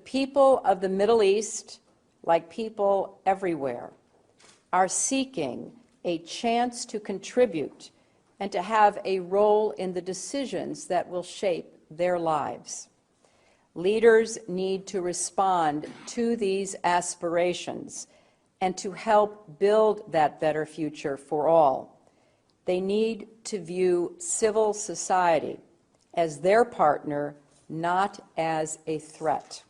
people of the Middle East, like people everywhere, are seeking a chance to contribute and to have a role in the decisions that will shape their lives. Leaders need to respond to these aspirations and to help build that better future for all. They need to view civil society as their partner, not as a threat.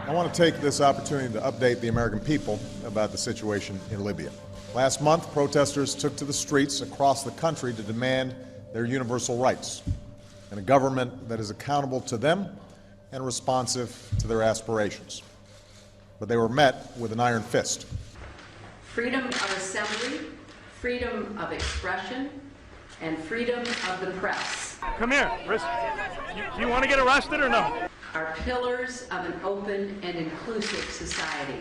I want to take this opportunity to update the American people about the situation in Libya. Last month, protesters took to the streets across the country to demand their universal rights and a government that is accountable to them and responsive to their aspirations. But they were met with an iron fist. Freedom of assembly, freedom of expression, and freedom of the press. Come here, do you want to get arrested or no? Are pillars of an open and inclusive society.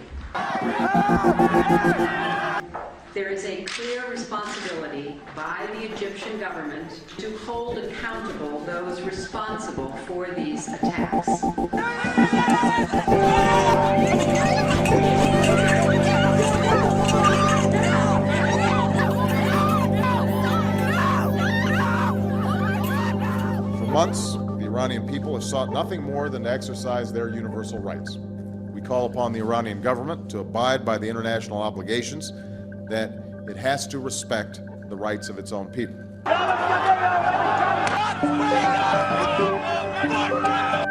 There is a clear responsibility by the Egyptian government to hold accountable those responsible for these attacks. For months, the Iranian people have sought nothing more than to exercise their universal rights. We call upon the Iranian government to abide by the international obligations that it has to respect the rights of its own people.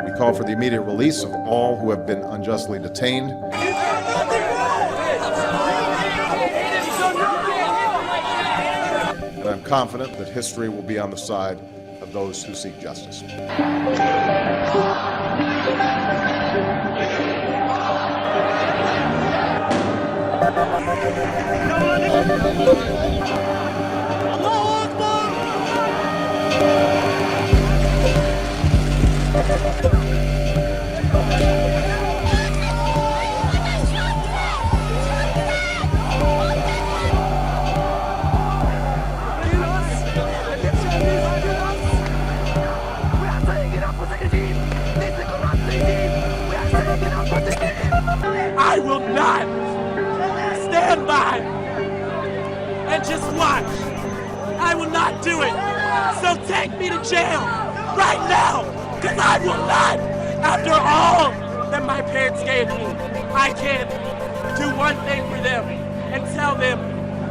We call for the immediate release of all who have been unjustly detained. And I'm confident that history will be on the side of those who seek justice. I will not stand by and just watch. I will not do it. So take me to jail right now, because I will not. After all that my parents gave me, I can do one thing for them and tell them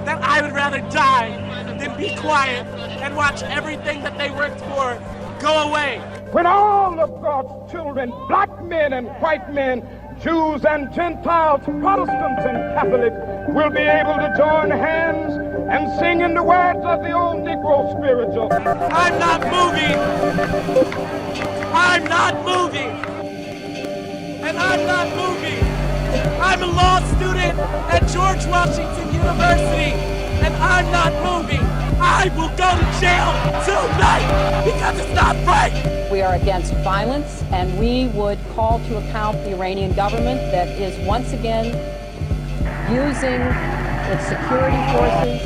that I would rather die than be quiet and watch everything that they worked for go away. When all of God's children, black men and white men, Jews and Gentiles, Protestants and Catholics, will be able to join hands and sing in the words of the old Negro spiritual. I'm not moving. I'm not moving. And I'm not moving. I'm a law student at George Washington University, and I'm not moving. I will go to jail tonight because it's not right. We are against violence, and we would call to account the Iranian government that is once again using its security forces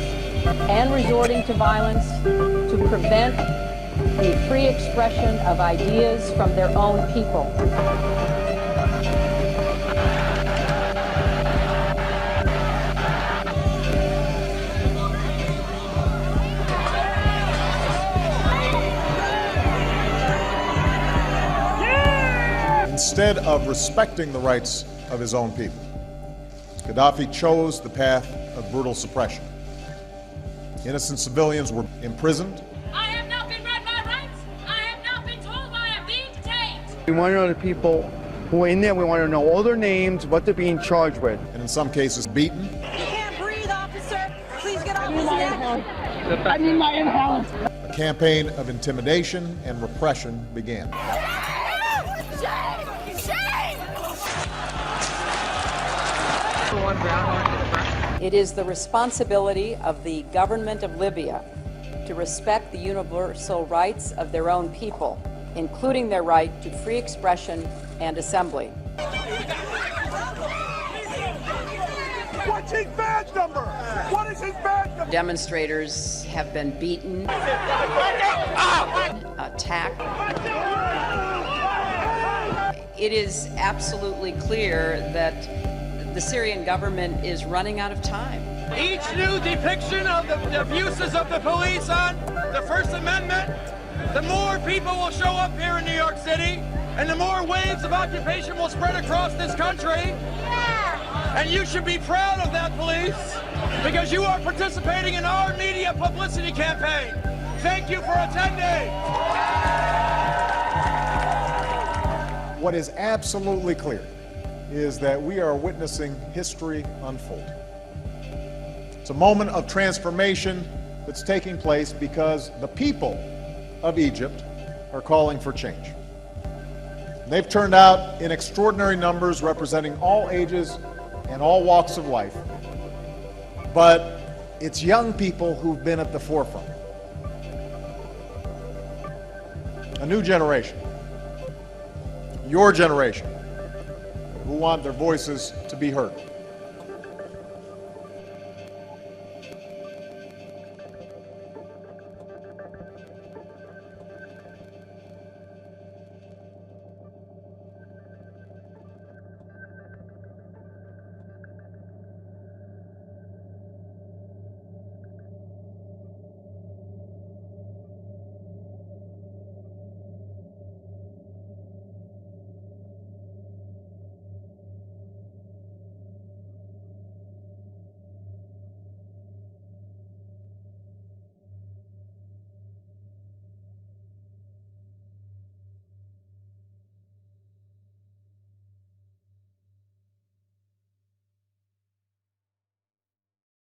and resorting to violence to prevent the free expression of ideas from their own people. Instead of respecting the rights of his own people, Gaddafi chose the path of brutal suppression. Innocent civilians were imprisoned. I have not been read my rights. I have not been told why I'm being detained. We want to know the people who are in there. We want to know all their names, what they're being charged with. And in some cases beaten. He can't breathe, officer. Please get off his neck. I need my inhaler. A campaign of intimidation and repression began. It is the responsibility of the government of Libya to respect the universal rights of their own people, including their right to free expression and assembly. What's his badge number? What is his badge number? Demonstrators have been beaten, attacked. It is absolutely clear that the Syrian government is running out of time. Each new depiction of the abuses of the police on the First Amendment, the more people will show up here in New York City, and the more waves of occupation will spread across this country. And you should be proud of that, police, because you are participating in our media publicity campaign. Thank you for attending. What is absolutely clear is that we are witnessing history unfold. It's a moment of transformation that's taking place because the people of Egypt are calling for change. They've turned out in extraordinary numbers, representing all ages and all walks of life. But it's young people who've been at the forefront. A new generation, your generation, who want their voices to be heard.